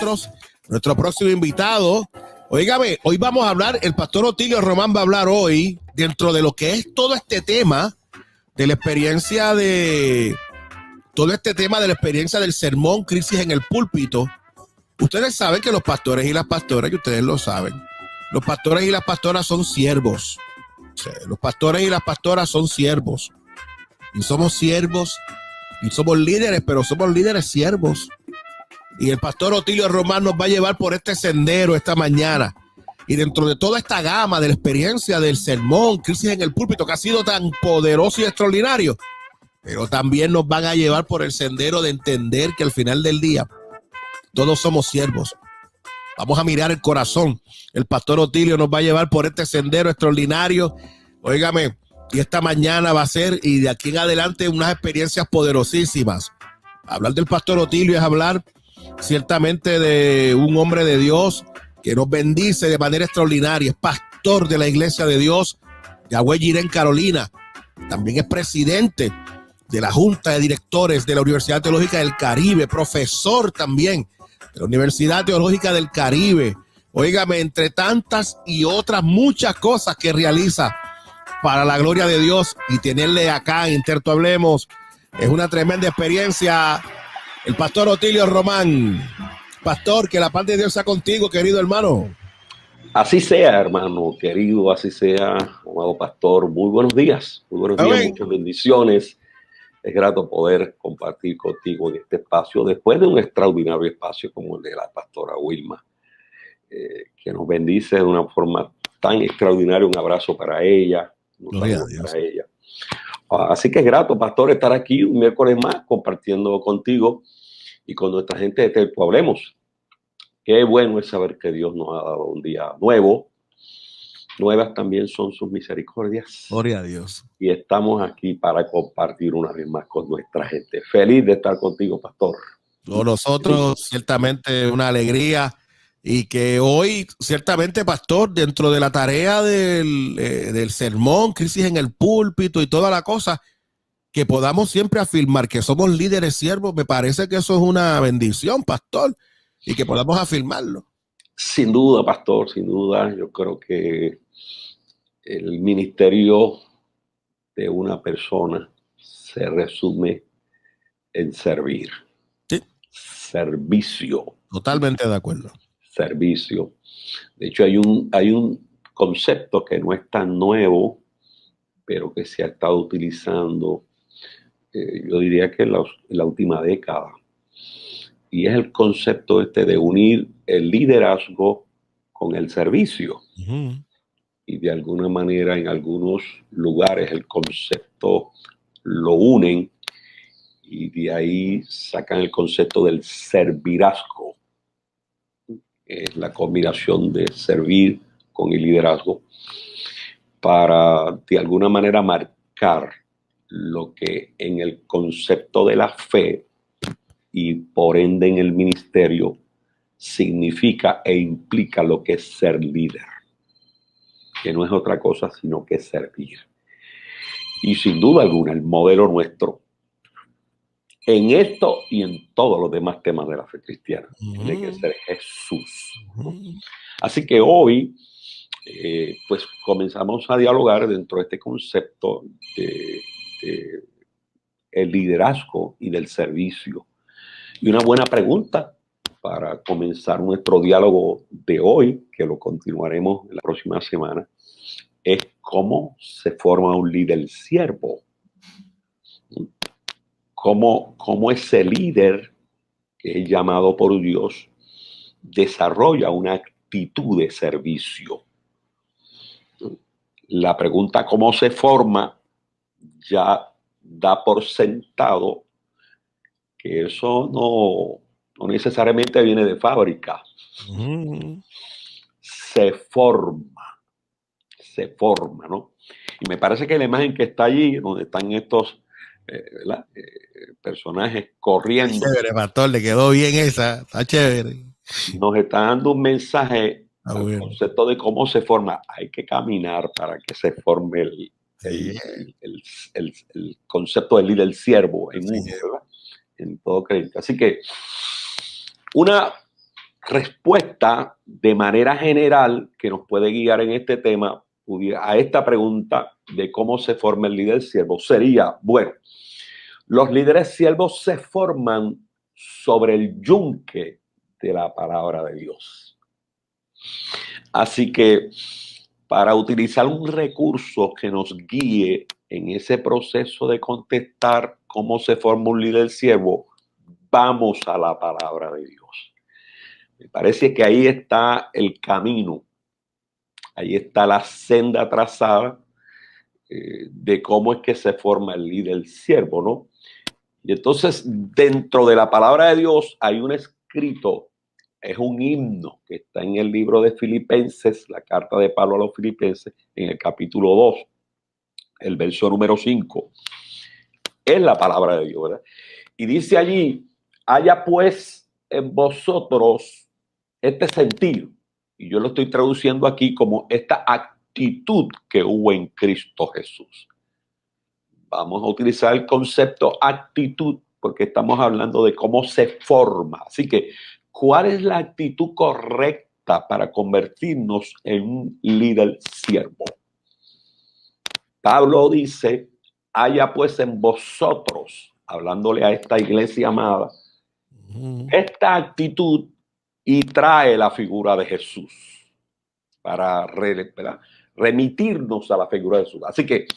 nosotros, nuestro próximo invitado. Óigame, hoy vamos a hablar, el pastor Otilio Román va a hablar hoy dentro de lo que es todo este tema de la experiencia del sermón Crisis en el Púlpito. Ustedes saben que los pastores y las pastoras, y ustedes lo saben, los pastores y las pastoras son siervos. O sea, los pastores y las pastoras son siervos. Y somos siervos, y somos líderes, pero somos líderes siervos. Y el pastor Otilio Román nos va a llevar por este sendero esta mañana. Y dentro de toda esta gama de la experiencia del sermón, Crisis en el Púlpito, que ha sido tan poderoso y extraordinario, pero también nos van a llevar por el sendero de entender que al final del día todos somos siervos. Vamos a mirar el corazón. El pastor Otilio nos va a llevar por este sendero extraordinario. Óigame, y esta mañana va a ser, y de aquí en adelante, unas experiencias poderosísimas. Hablar del pastor Otilio es hablar ciertamente de un hombre de Dios que nos bendice de manera extraordinaria. Es pastor de la Iglesia de Dios Yahweh Jireh en Carolina. También es presidente de la Junta de Directores de la Universidad Teológica del Caribe, profesor también de la Universidad Teológica del Caribe. Óigame, entre tantas y otras muchas cosas que realiza para la gloria de Dios, y tenerle acá en Interto Hablemos es una tremenda experiencia. El pastor Otilio Román. Pastor, que la paz de Dios sea contigo, querido hermano. Así sea, hermano querido, así sea, amado pastor. Muy buenos días, muchas bendiciones. Es grato poder compartir contigo en este espacio, después de un extraordinario espacio como el de la pastora Wilma, que nos bendice de una forma tan extraordinaria. Un abrazo para ella. Gloria a Dios. Para ella. Así que es grato, pastor, estar aquí un miércoles más compartiendo contigo y con nuestra gente de Interto Hablemos. Qué bueno es saber que Dios nos ha dado un día nuevo. Nuevas también son sus misericordias. Gloria a Dios. Y estamos aquí para compartir una vez más con nuestra gente. Feliz de estar contigo, pastor. Nosotros, ciertamente, una alegría. Y que hoy, ciertamente, pastor, dentro de la tarea del sermón, Crisis en el Púlpito y toda la cosa, que podamos siempre afirmar que somos líderes siervos, me parece que eso es una bendición, pastor, y que podamos afirmarlo. Sin duda, pastor, sin duda. Yo creo que el ministerio de una persona se resume en servir. Sí. Servicio. Totalmente de acuerdo. Servicio. De hecho, hay un concepto que no es tan nuevo, pero que se ha estado utilizando, yo diría que en la última década. Y es el concepto de unir el liderazgo con el servicio. Uh-huh. Y de alguna manera, en algunos lugares, el concepto lo unen y de ahí sacan el concepto del servirazgo. Es la combinación de servir con el liderazgo para de alguna manera marcar lo que en el concepto de la fe y por ende en el ministerio significa e implica lo que es ser líder, que no es otra cosa sino que servir. Y sin duda alguna el modelo nuestro en esto y en todos los demás temas de la fe cristiana tiene que ser Jesús. Así que hoy pues comenzamos a dialogar dentro de este concepto de el liderazgo y del servicio. Y una buena pregunta para comenzar nuestro diálogo de hoy, que lo continuaremos en la próxima semana, es cómo se forma un líder siervo. Cómo ese líder que es llamado por Dios desarrolla una actitud de servicio. La pregunta cómo se forma ya da por sentado que eso no necesariamente viene de fábrica. Uh-huh. Se forma, ¿no? Y me parece que la imagen que está allí, donde están estos personajes corriendo. Chévere, pastor, le quedó bien esa, está chévere. Nos está dando un mensaje al bueno. concepto de cómo se forma. Hay que caminar para que se forme el concepto del líder siervo en uno, ¿verdad? En todo creyente. Así que una respuesta de manera general que nos puede guiar en este tema a esta pregunta de cómo se forma el líder siervo sería, bueno, los líderes siervos se forman sobre el yunque de la palabra de Dios. Así que para utilizar un recurso que nos guíe en ese proceso de contestar cómo se forma un líder siervo, vamos a la palabra de Dios. Me parece que ahí está el camino, ahí está la senda trazada de cómo es que se forma el líder siervo, ¿no? Y entonces, dentro de la palabra de Dios hay un escrito, es un himno que está en el libro de Filipenses, la carta de Pablo a los Filipenses, en el capítulo 2, el verso número 5. Es la palabra de Dios, ¿verdad? Y dice allí, haya pues en vosotros este sentir, y yo lo estoy traduciendo aquí como esta actitud que hubo en Cristo Jesús. Vamos a utilizar el concepto actitud porque estamos hablando de cómo se forma. Así que, ¿cuál es la actitud correcta para convertirnos en un líder siervo? Pablo dice, haya pues en vosotros, hablándole a esta iglesia amada, esta actitud y trae la figura de Jesús para remitirnos a la figura de Jesús. Así que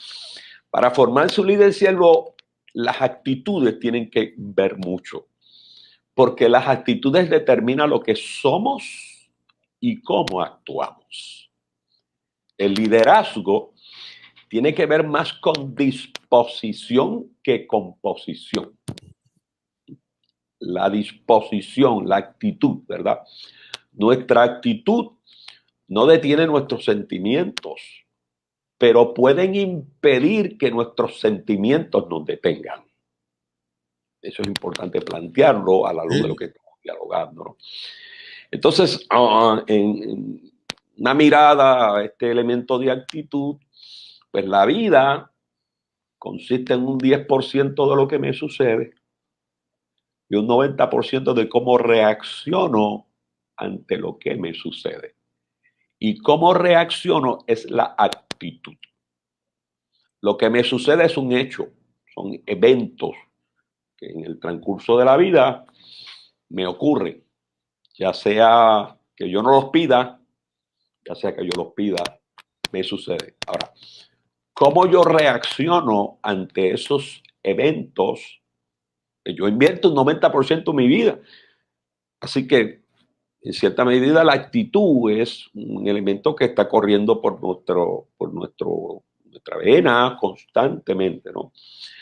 para formar su líder siervo, las actitudes tienen que ver mucho, porque las actitudes determinan lo que somos y cómo actuamos. El liderazgo tiene que ver más con disposición que con posición. La disposición, la actitud, ¿verdad? Nuestra actitud no detiene nuestros sentimientos, pero pueden impedir que nuestros sentimientos nos detengan. Eso es importante plantearlo a la luz de lo que estamos dialogando, ¿no? Entonces, en una mirada a este elemento de actitud, pues la vida consiste en un 10% de lo que me sucede y un 90% de cómo reacciono ante lo que me sucede. Y cómo reacciono es la actitud. Lo que me sucede es un hecho, son eventos que en el transcurso de la vida me ocurren, ya sea que yo no los pida, ya sea que yo los pida, me sucede. Ahora, ¿cómo yo reacciono ante esos eventos? Yo invierto un 90% de mi vida. Así que, en cierta medida, la actitud es un elemento que está corriendo por nuestra vena constantemente, ¿no?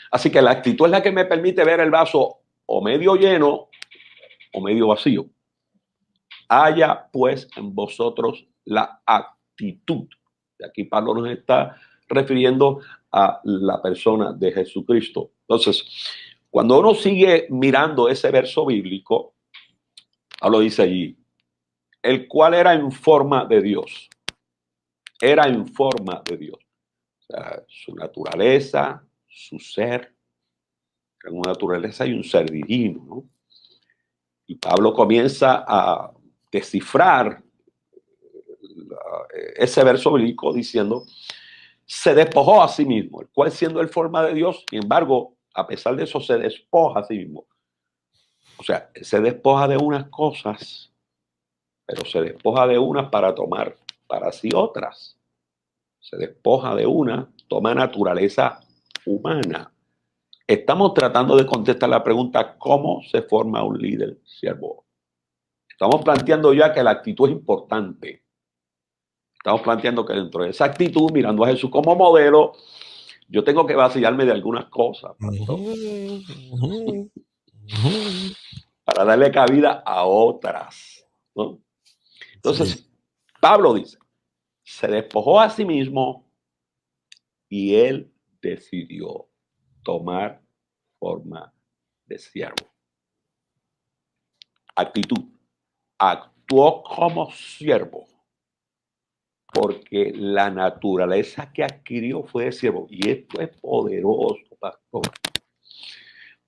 Así que la actitud es la que me permite ver el vaso o medio lleno o medio vacío. Haya pues en vosotros la actitud. Y aquí Pablo nos está refiriendo a la persona de Jesucristo. Entonces, cuando uno sigue mirando ese verso bíblico, Pablo dice allí, el cual era en forma de Dios. Era en forma de Dios. O sea, su naturaleza, su ser, en una naturaleza y un ser divino, ¿no? Y Pablo comienza a descifrar ese verso bíblico diciendo, se despojó a sí mismo, el cual siendo en forma de Dios, sin embargo, a pesar de eso, se despoja a sí mismo. O sea, se despoja de unas cosas, pero se despoja de unas para tomar para sí otras. Se despoja de una, toma naturaleza humana. Estamos tratando de contestar la pregunta, ¿cómo se forma un líder siervo? Estamos planteando ya que la actitud es importante. Estamos planteando que dentro de esa actitud, mirando a Jesús como modelo, yo tengo que vaciarme de algunas cosas, pastor, para darle cabida a otras, ¿no? Entonces, sí. Pablo dice, se despojó a sí mismo y él decidió tomar forma de siervo. Actitud. Actuó como siervo porque la naturaleza que adquirió fue de siervo. Y esto es poderoso, pastor.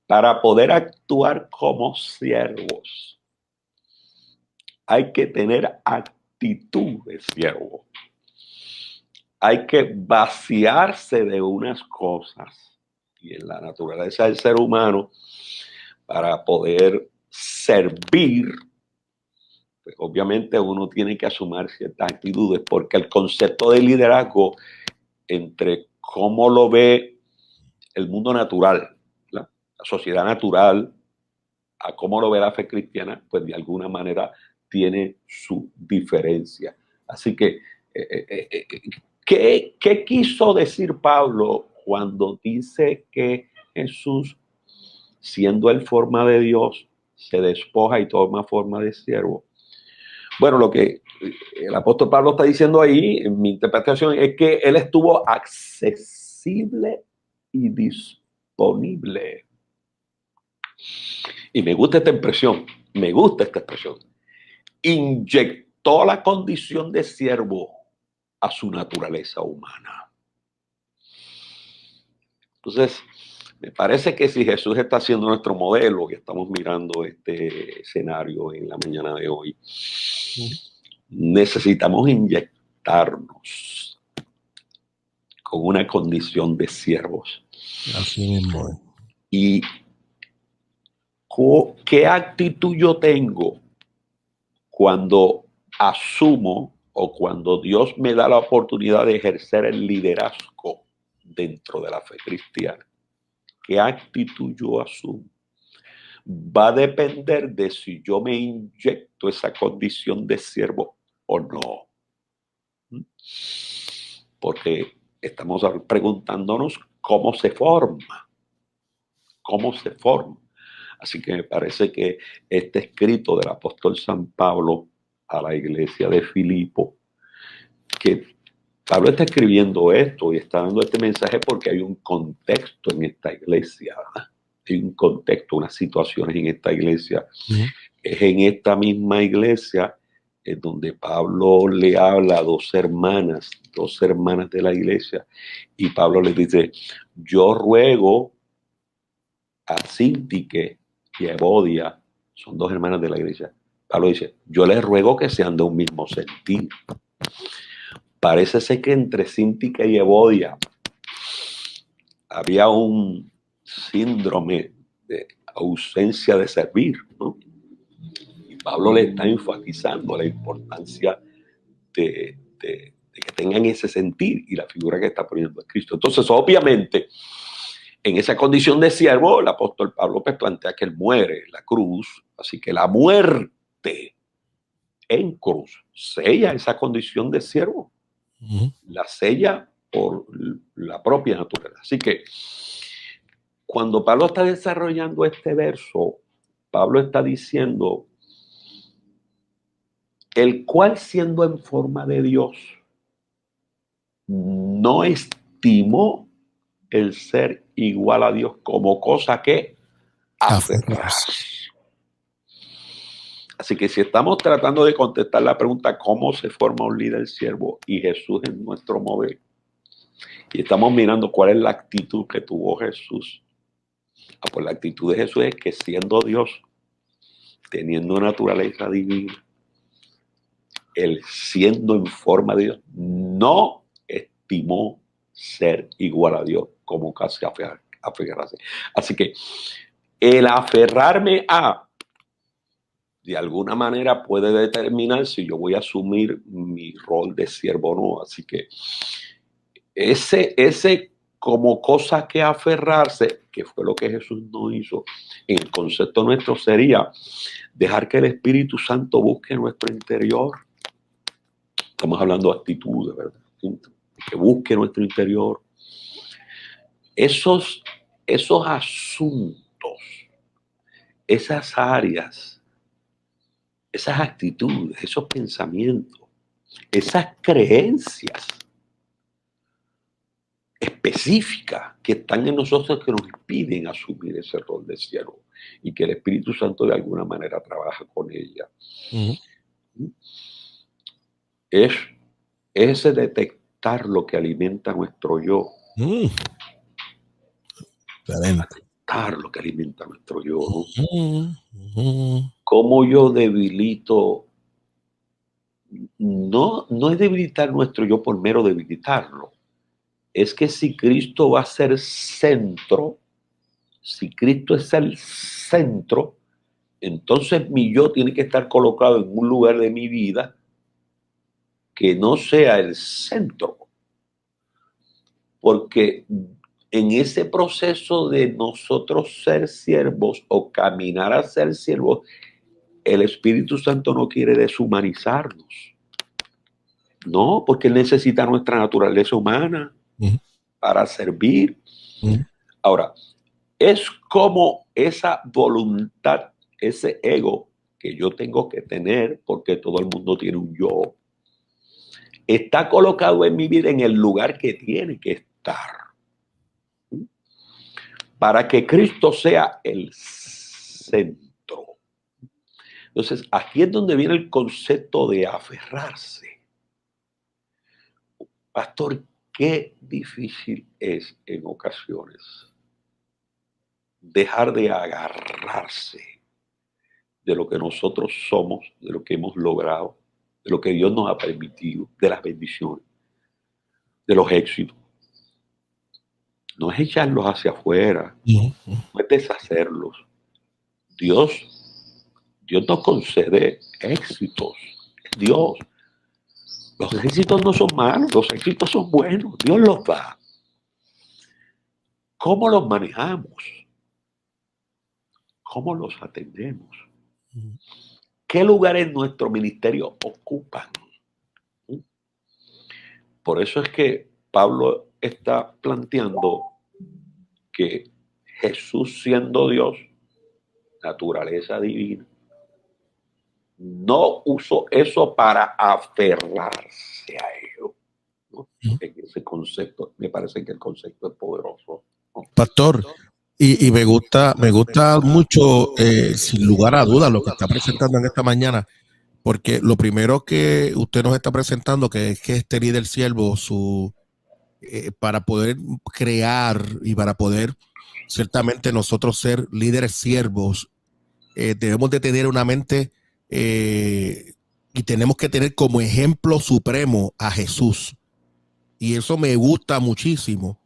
Para poder actuar como siervos, hay que tener actitud de siervo. Hay que vaciarse de unas cosas y en la naturaleza del ser humano para poder servir. Pues obviamente uno tiene que asumir ciertas actitudes porque el concepto de liderazgo entre cómo lo ve el mundo natural, la sociedad natural, a cómo lo ve la fe cristiana, pues de alguna manera tiene su diferencia. Así que, ¿qué quiso decir Pablo cuando dice que Jesús, siendo en forma de Dios, se despoja y toma forma de siervo? Bueno, lo que el apóstol Pablo está diciendo ahí, en mi interpretación, es que él estuvo accesible y disponible. Y me gusta esta expresión, Inyectó la condición de siervo a su naturaleza humana. Entonces, me parece que si Jesús está siendo nuestro modelo, y estamos mirando este escenario en la mañana de hoy, necesitamos inyectarnos con una condición de siervos. Así mismo. ¿Y qué actitud yo tengo cuando asumo o cuando Dios me da la oportunidad de ejercer el liderazgo dentro de la fe cristiana? ¿Qué actitud yo asumo? Va a depender de si yo me inyecto esa condición de siervo o no. Porque estamos preguntándonos cómo se forma. ¿Cómo se forma? Así que me parece que este escrito del apóstol San Pablo a la iglesia de Filipo, que Pablo está escribiendo esto y está dando este mensaje porque hay un contexto en esta iglesia, ¿verdad? Hay un contexto, unas situaciones en esta iglesia. Es en esta misma iglesia en donde Pablo le habla a dos hermanas de la iglesia, y Pablo les dice: yo ruego a Síntique y a Evodia, son dos hermanas de la iglesia. Pablo dice: yo les ruego que sean de un mismo sentir. Parece ser que entre Síntique y Evodia había un síndrome de ausencia de servir, ¿no? Y Pablo le está enfatizando la importancia de que tengan ese sentir y la figura que está poniendo en Cristo. Entonces, obviamente, en esa condición de siervo, el apóstol Pablo pues plantea que él muere en la cruz, así que la muerte en cruz sella esa condición de siervo, la sella por la propia naturaleza. Así que cuando Pablo está desarrollando este verso, Pablo está diciendo: el cual, siendo en forma de Dios, no estimó el ser igual a Dios como cosa que aferrarse. Así que si estamos tratando de contestar la pregunta ¿cómo se forma un líder siervo? Y Jesús es nuestro modelo, y estamos mirando cuál es la actitud que tuvo Jesús. Pues la actitud de Jesús es que, siendo Dios, teniendo naturaleza divina, él, siendo en forma de Dios, no estimó ser igual a Dios como casi aferrarse. Así que el aferrarme a, de alguna manera, puede determinar si yo voy a asumir mi rol de siervo o no. Así que ese como cosa que aferrarse, que fue lo que Jesús no hizo, en el concepto nuestro sería dejar que el Espíritu Santo busque nuestro interior. Estamos hablando de actitudes, ¿verdad? Que busque nuestro interior. Esos asuntos, esas áreas, esas actitudes, esos pensamientos, esas creencias específicas que están en nosotros, que nos impiden asumir ese rol de siervo, y que el Espíritu Santo de alguna manera trabaja con ella. Es ese detectar lo que alimenta nuestro yo. Detectar lo que alimenta nuestro yo, ¿no? Cómo yo debilito no es debilitar nuestro yo por mero debilitarlo. Es que si Cristo va a ser centro, si Cristo es el centro, entonces mi yo tiene que estar colocado en un lugar de mi vida que no sea el centro. Porque en ese proceso de nosotros ser siervos o caminar a ser siervos, el Espíritu Santo no quiere deshumanizarnos. No, porque Él necesita nuestra naturaleza humana para servir. Ahora, es como esa voluntad, ese ego que yo tengo que tener, porque todo el mundo tiene un yo, está colocado en mi vida en el lugar que tiene que estar, para que Cristo sea el centro. Entonces, aquí es donde viene el concepto de aferrarse. Pastor, qué difícil es en ocasiones dejar de agarrarse de lo que nosotros somos, de lo que hemos logrado, de lo que Dios nos ha permitido, de las bendiciones, de los éxitos. No es echarlos hacia afuera, no es deshacerlos. Dios nos concede éxitos. Dios. Los éxitos no son malos, los éxitos son buenos. Dios los da. ¿Cómo los manejamos? ¿Cómo los atendemos? ¿Qué lugar en nuestro ministerio ocupan? Por eso es que Pablo está planteando que Jesús, siendo Dios, naturaleza divina, no usó eso para aferrarse a ello, ¿no? En ese concepto, me parece que el concepto es poderoso, ¿no? Pastor, y me gusta mucho, sin lugar a dudas, lo que está presentando en esta mañana, porque lo primero que usted nos está presentando, que es que este líder siervo, para poder crear y para poder ciertamente nosotros ser líderes siervos, debemos de tener una mente, y tenemos que tener como ejemplo supremo a Jesús. Y eso me gusta muchísimo,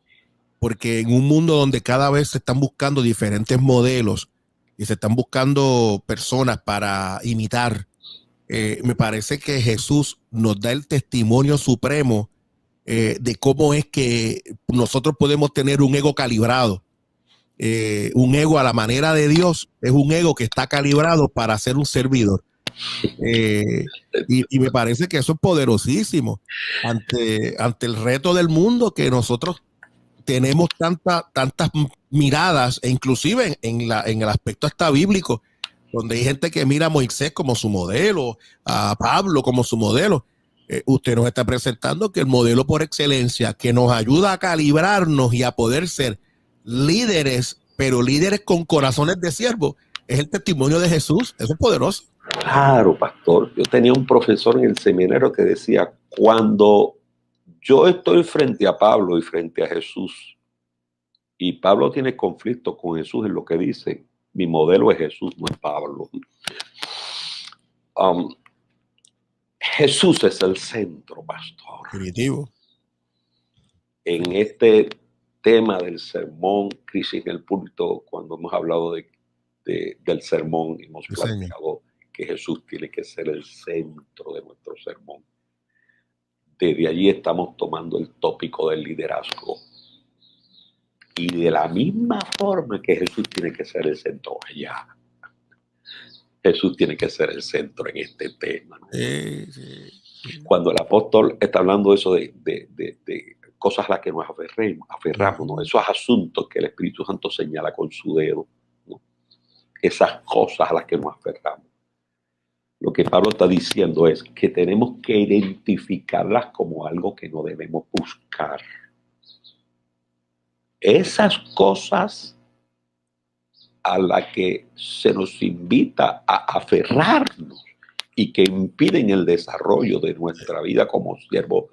porque en un mundo donde cada vez se están buscando diferentes modelos y se están buscando personas para imitar, me parece que Jesús nos da el testimonio supremo, de cómo es que nosotros podemos tener un ego calibrado. Un ego a la manera de Dios es un ego que está calibrado para ser un servidor. Y me parece que eso es poderosísimo ante el reto del mundo, que nosotros tenemos tantas miradas, e inclusive en el aspecto hasta bíblico, donde hay gente que mira a Moisés como su modelo, a Pablo como su modelo. Usted nos está presentando que el modelo por excelencia que nos ayuda a calibrarnos y a poder ser líderes, pero líderes con corazones de siervo, es el testimonio de Jesús. Eso es poderoso. Claro, pastor. Yo tenía un profesor en el seminario que decía, cuando yo estoy frente a Pablo y frente a Jesús, y Pablo tiene conflicto con Jesús en lo que dice, mi modelo es Jesús, no es Pablo. Jesús es el centro, pastor. Definitivo. En este tema del sermón, crisis en el púlpito, cuando hemos hablado del sermón, hemos planteado que Jesús tiene que ser el centro de nuestro sermón. Desde allí estamos tomando el tópico del liderazgo. Y de la misma forma que Jesús tiene que ser el centro allá, Jesús tiene que ser el centro en este tema, ¿no? Cuando el apóstol está hablando de eso de cosas a las que nos aferramos, ¿no? Esos asuntos que el Espíritu Santo señala con su dedo, ¿no? Esas cosas a las que nos aferramos. Lo que Pablo está diciendo es que tenemos que identificarlas como algo que no debemos buscar. Esas cosas a las que se nos invita a aferrarnos y que impiden el desarrollo de nuestra vida como siervo,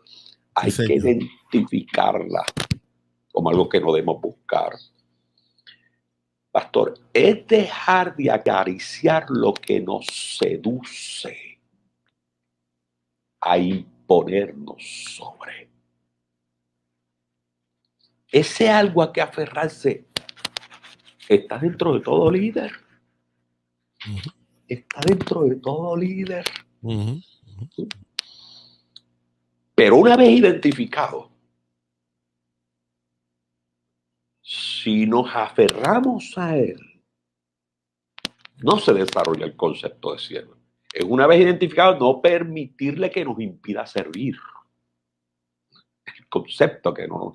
hay que identificarla como algo que no debemos buscar. Pastor, es dejar de acariciar lo que nos seduce. a imponernos sobre. Ese algo a que aferrarse está dentro de todo líder. Está dentro de todo líder. Pero una vez identificado, si nos aferramos a él, no se desarrolla el concepto de siervo. Es una vez identificado, no permitirle que nos impida servir. El concepto que no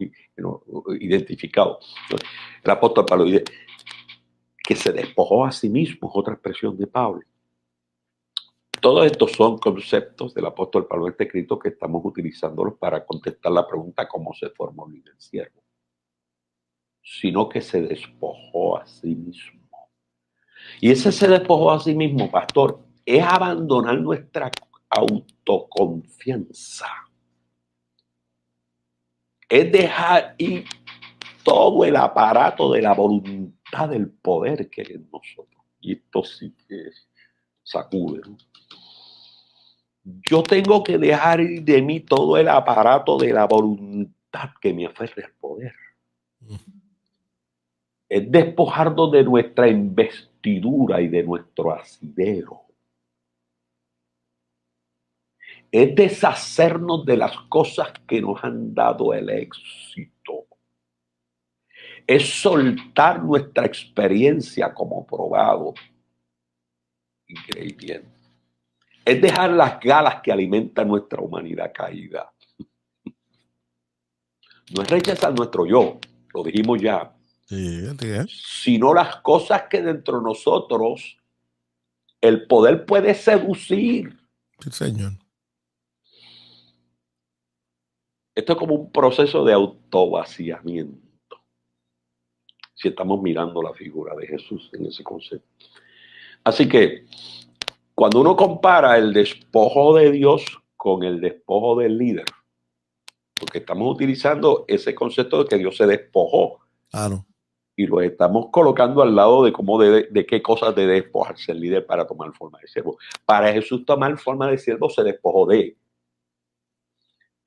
identificado. El apóstol Pablo dice que se despojó a sí mismo, es otra expresión de Pablo. Todos estos son conceptos del apóstol Pablo en este escrito que estamos utilizándolos para contestar la pregunta cómo se formó un líder siervo. Sino que se despojó a sí mismo. Y ese se despojó a sí mismo, pastor, es abandonar nuestra autoconfianza. Es dejar ir todo el aparato de la voluntad del poder que hay en nosotros. Y esto sí que sacude, ¿no? Yo tengo que dejar ir de mí todo el aparato de la voluntad que me aferre al poder. Es despojarnos de nuestra investidura y de nuestro asidero. Es deshacernos de las cosas que nos han dado el éxito. Es soltar nuestra experiencia como probado. Increíble. Es dejar las galas que alimentan nuestra humanidad caída. No es rechazar nuestro yo, lo dijimos ya. Sí, Sino las cosas que dentro de nosotros el poder puede seducir. Sí, señor. Esto es como un proceso de autovaciamiento. Si estamos mirando la figura de Jesús en ese concepto. Así que cuando uno compara el despojo de Dios con el despojo del líder, porque estamos utilizando ese concepto de que Dios se despojó. Claro. Y lo estamos colocando al lado de cómo de qué cosas debe despojarse el líder para tomar forma de siervo. Para Jesús tomar forma de siervo se despojó de él.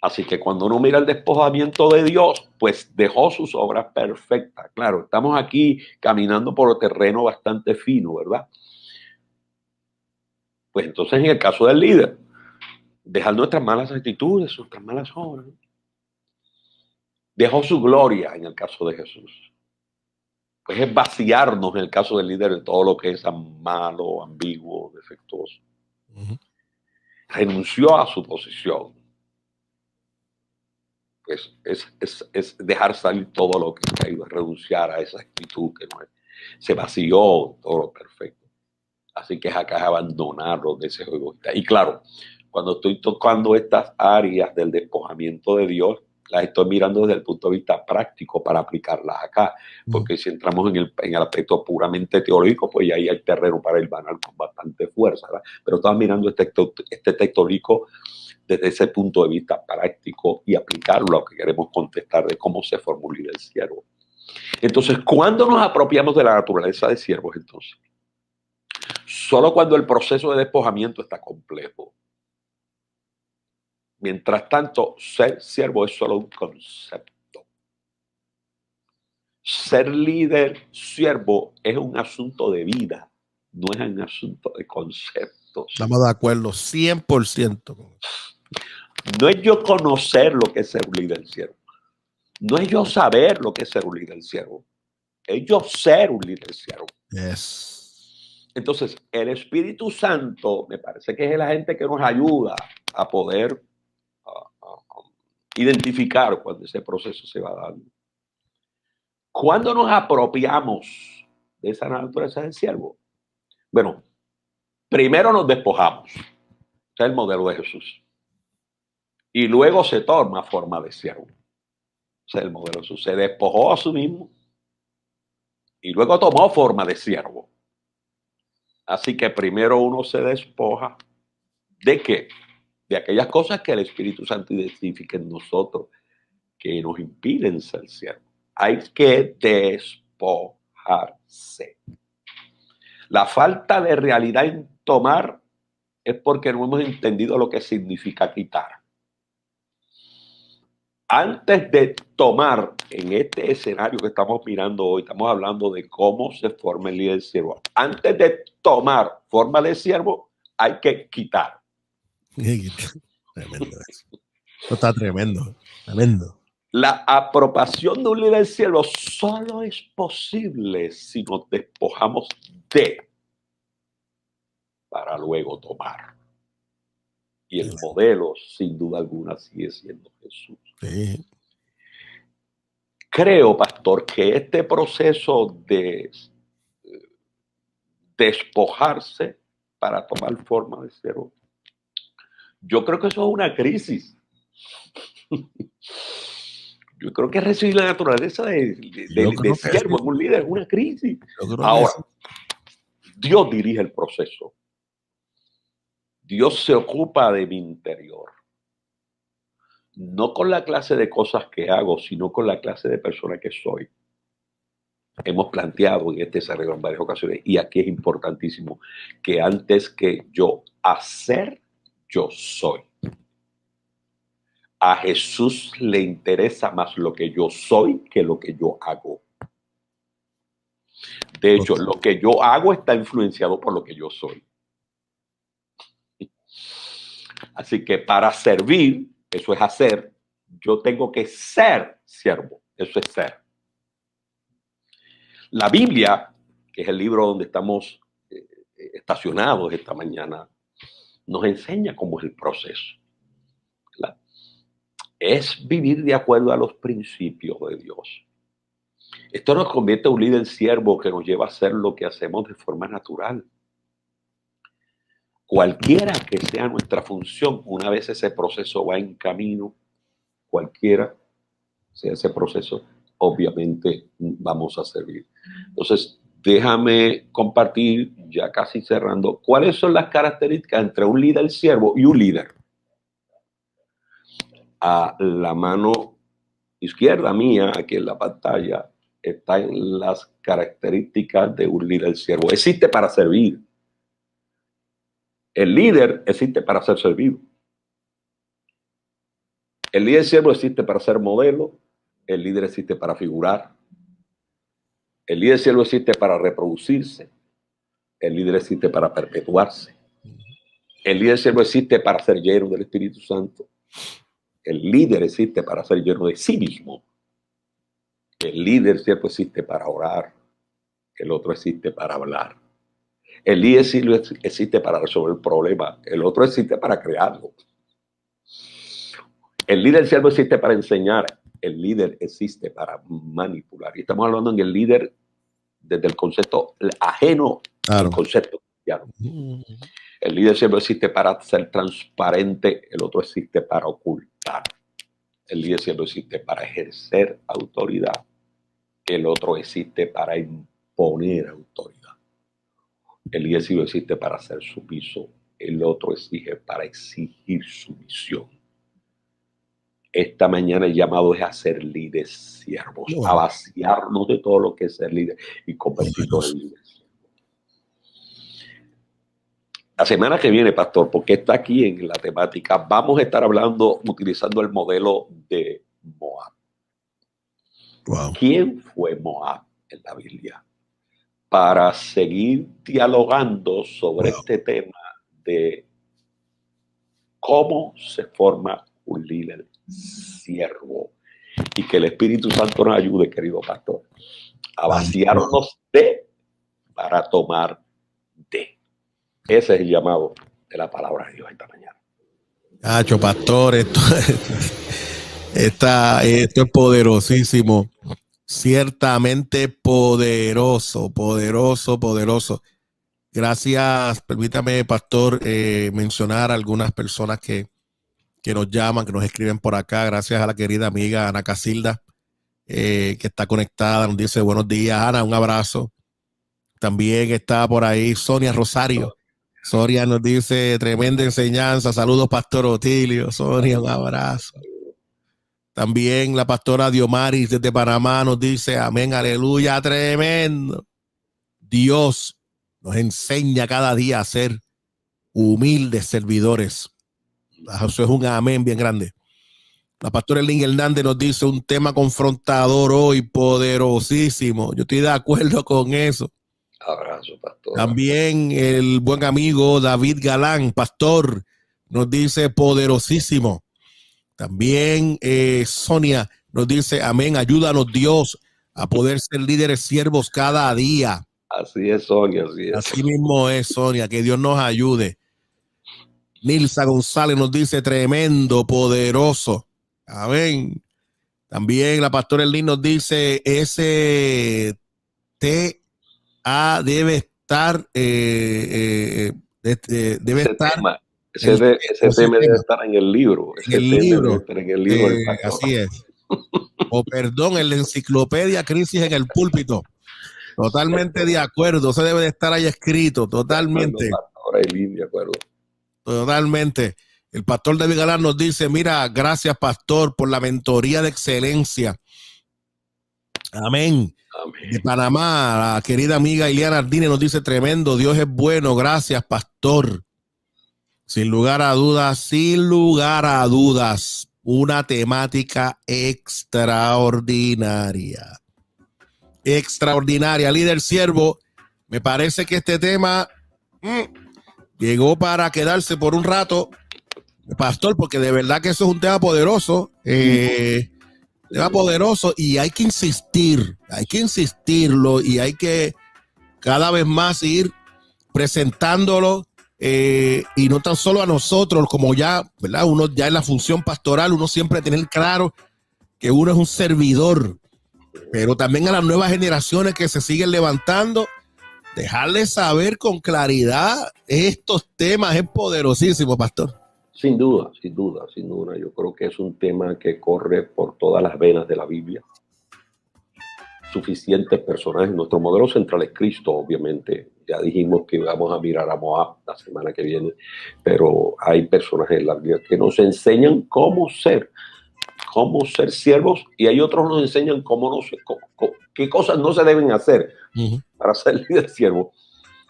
Así que cuando uno mira el despojamiento de Dios, pues dejó sus obras perfectas. Claro, estamos aquí caminando por un terreno bastante fino, ¿verdad? Pues entonces en el caso del líder, dejar nuestras malas actitudes, nuestras malas obras. Dejó su gloria en el caso de Jesús. Pues es vaciarnos en el caso del líder de todo lo que es malo, ambiguo, defectuoso. Renunció a su posición. Pues es dejar salir todo lo que ha ido a renunciar a esa actitud que no es. Se vació todo lo perfecto. Así que es acá abandonar los deseos egoístas. Y claro, cuando estoy tocando estas áreas del despojamiento de Dios, las estoy mirando desde el punto de vista práctico para aplicarlas acá. Porque si entramos en el aspecto puramente teórico, pues ya ahí hay terreno para ir banal con bastante fuerza, ¿verdad? Pero estaba mirando este texto rico desde ese punto de vista práctico y aplicarlo a lo que queremos contestar de cómo se formula el siervo. Entonces, ¿cuándo nos apropiamos de la naturaleza de siervos entonces? Solo cuando el proceso de despojamiento está complejo. Mientras tanto, ser siervo es solo un concepto. Ser líder, siervo, es un asunto de vida, no es un asunto de conceptos. Estamos de acuerdo 100%. No es yo conocer lo que es ser un líder siervo. No es yo saber lo que es ser un líder siervo. Es yo ser un líder siervo. Yes. Entonces, el Espíritu Santo me parece que es el agente que nos ayuda a poder identificar cuando ese proceso se va dando. ¿Cuándo nos apropiamos de esa naturaleza del siervo? Bueno, primero nos despojamos. Ese es el modelo de Jesús. Y luego se toma forma de siervo. Ese es el modelo de Jesús. Se despojó a sí mismo y luego tomó forma de siervo. Así que primero uno se despoja ¿de qué? De aquellas cosas que el Espíritu Santo identifica en nosotros que nos impiden ser siervos. Hay que despojarse. La falta de realidad en tomar es porque no hemos entendido lo que significa quitar. Antes de tomar en este escenario que estamos mirando hoy, estamos hablando de cómo se forma el líder siervo. Antes de tomar forma de siervo, hay que quitar. Tremendo eso. Esto está tremendo, tremendo. La aprobación de un líder siervo solo es posible si nos despojamos de para luego tomar. Y el modelo, sin duda alguna, sigue siendo Jesús. Sí. Creo, pastor, que este proceso de despojarse para tomar forma de siervo, yo creo que eso es una crisis. Yo creo que recibir la naturaleza de siervo en un líder es una crisis. Ahora, Dios dirige el proceso. Dios se ocupa de mi interior. No con la clase de cosas que hago, sino con la clase de persona que soy. Hemos planteado en este desarrollo en varias ocasiones, y aquí es importantísimo, que antes que yo hacer, yo soy. A Jesús le interesa más lo que yo soy que lo que yo hago. De hecho, lo que yo hago está influenciado por lo que yo soy. Así que para servir, eso es hacer, yo tengo que ser siervo. Eso es ser. La Biblia, que es el libro donde estamos estacionados esta mañana, nos enseña cómo es el proceso. ¿Verdad? Es vivir de acuerdo a los principios de Dios. Esto nos convierte en un líder siervo que nos lleva a hacer lo que hacemos de forma natural. Cualquiera que sea nuestra función, una vez ese proceso va en camino, cualquiera sea ese proceso, obviamente vamos a servir. Entonces, déjame compartir, ya casi cerrando, cuáles son las características entre un líder siervo y un líder. A la mano izquierda mía, aquí en la pantalla, están las características de un líder siervo. Existe para servir. El líder existe para ser servido. El líder siervo existe para ser modelo. El líder existe para figurar. El líder siervo existe para reproducirse. El líder existe para perpetuarse. El líder siervo existe para ser lleno del Espíritu Santo. El líder existe para ser lleno de sí mismo. El líder siervo existe para orar. El otro existe para hablar. El líder siervo existe para resolver el problema. El otro existe para crearlo. El líder siervo existe para enseñar. El líder existe para manipular. Y estamos hablando en el líder desde el concepto ajeno al concepto cristiano. El líder siervo existe para ser transparente. El otro existe para ocultar. El líder siervo existe para ejercer autoridad. El otro existe para imponer autoridad. El líder siervo existe para ser sumiso. El otro exige para exigir sumisión. Esta mañana el llamado es a ser líderes siervos, a vaciarnos de todo lo que es ser líder y convertirnos en líderes. La semana que viene, pastor, porque está aquí en la temática, vamos a estar hablando, utilizando el modelo de Moab. Wow. ¿Quién fue Moab en la Biblia? Para seguir dialogando sobre este tema de cómo se forma un líder siervo, y que el Espíritu Santo nos ayude, querido pastor, a vaciarnos de para tomar de. Ese es el llamado de la palabra de Dios esta mañana. Pastor, esto es poderosísimo, ciertamente poderoso. Gracias, permítame, pastor, mencionar a algunas personas que nos llaman, que nos escriben por acá. Gracias a la querida amiga Ana Casilda, que está conectada, nos dice buenos días. Ana, un abrazo. También está por ahí Sonia Rosario. Sonia nos dice tremenda enseñanza. Saludos, pastor Otilio. Sonia, un abrazo. También la pastora Diomaris desde Panamá nos dice amén, aleluya, tremendo. Dios nos enseña cada día a ser humildes servidores. Eso es un amén bien grande. La pastora Elin Hernández nos dice un tema confrontador hoy, poderosísimo. Yo estoy de acuerdo con eso. Abrazo, pastor. También el buen amigo David Galán, pastor, nos dice poderosísimo. También Sonia nos dice, amén, ayúdanos Dios a poder ser líderes siervos cada día. Así es, Sonia, así es. Así mismo es, Sonia, que Dios nos ayude. Nilsa González nos dice, tremendo, poderoso. Amén. También la pastora Elin nos dice, ese TA debe estar, debe ese estar. Ese tema debe estar en el libro. En el libro. Debe estar en el libro del pastor. Así es. O perdón, en la enciclopedia Crisis en el Púlpito. Totalmente de acuerdo. Eso debe de estar ahí escrito. Totalmente. Ahora Elin, de acuerdo. Totalmente. El pastor David Galán nos dice, mira, gracias pastor por la mentoría de excelencia. Amén. Amén. De Panamá, la querida amiga Ileana Ardine nos dice, tremendo, Dios es bueno, gracias pastor. Sin lugar a dudas, una temática extraordinaria. Extraordinaria. Líder siervo, me parece que este tema llegó para quedarse por un rato, pastor, porque de verdad que eso es un tema poderoso. Tema poderoso y hay que insistirlo y hay que cada vez más ir presentándolo. Y no tan solo a nosotros, como ya, ¿verdad? Uno ya en la función pastoral, uno siempre tiene claro que uno es un servidor, pero también a las nuevas generaciones que se siguen levantando, dejarles saber con claridad estos temas es poderosísimo, pastor. Sin duda. Yo creo que es un tema que corre por todas las venas de la Biblia. Suficientes personajes. Nuestro modelo central es Cristo, obviamente. Ya dijimos que vamos a mirar a Moab la semana que viene, pero hay personajes en la Biblia que nos enseñan cómo ser siervos, y hay otros que nos enseñan qué cosas no se deben hacer para ser líder siervo,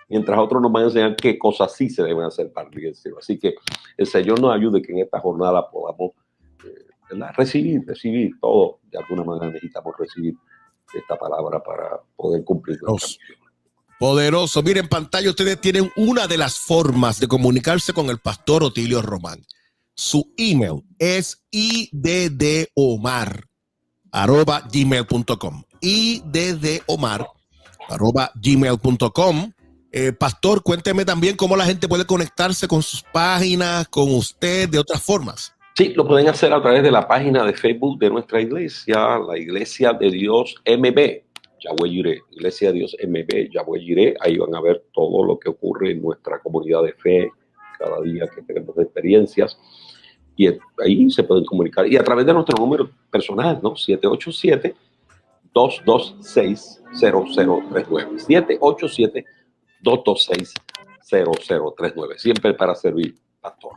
mientras otros nos van a enseñar qué cosas sí se deben hacer para líder siervo. Así que el Señor nos ayude que en esta jornada podamos recibir todo. De alguna manera necesitamos recibir esta palabra para poder cumplir. Poderoso. Miren, en pantalla ustedes tienen una de las formas de comunicarse con el pastor Otilio Román. Su email es iddomar@gmail.com. iddomar@gmail.com. Pastor, cuénteme también cómo la gente puede conectarse con sus páginas, con usted, de otras formas. Sí, lo pueden hacer a través de la página de Facebook de nuestra iglesia, la Iglesia de Dios MB, Yahweh Jireh, Iglesia de Dios MB, Yahweh Jireh. Ahí van a ver todo lo que ocurre en nuestra comunidad de fe, cada día que tenemos experiencias. Y ahí se pueden comunicar. Y a través de nuestro número personal, ¿no? 787-226-0039. 787-226-0039. Siempre para servir, pastor.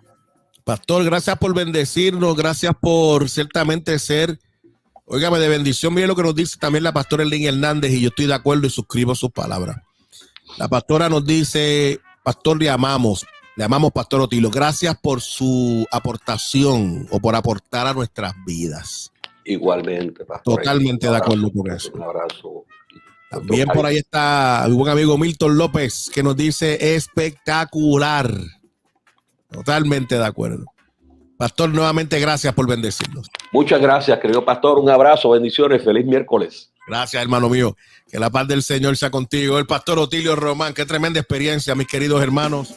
Pastor, gracias por bendecirnos, gracias por ciertamente ser, óigame, de bendición. Mire lo que nos dice también la pastora Elin Hernández, y yo estoy de acuerdo y suscribo sus palabras. La pastora nos dice, pastor, le amamos, pastor Otilio. Gracias por su aportación o por aportar a nuestras vidas. Igualmente, pastor. Totalmente de acuerdo con eso. Un abrazo. También por ahí está mi buen amigo Milton López, que nos dice espectacular. Totalmente de acuerdo. Pastor, nuevamente gracias por bendecirnos. Muchas gracias, querido pastor. Un abrazo, bendiciones, feliz miércoles. Gracias, hermano mío. Que la paz del Señor sea contigo. El pastor Otilio Román, qué tremenda experiencia, mis queridos hermanos.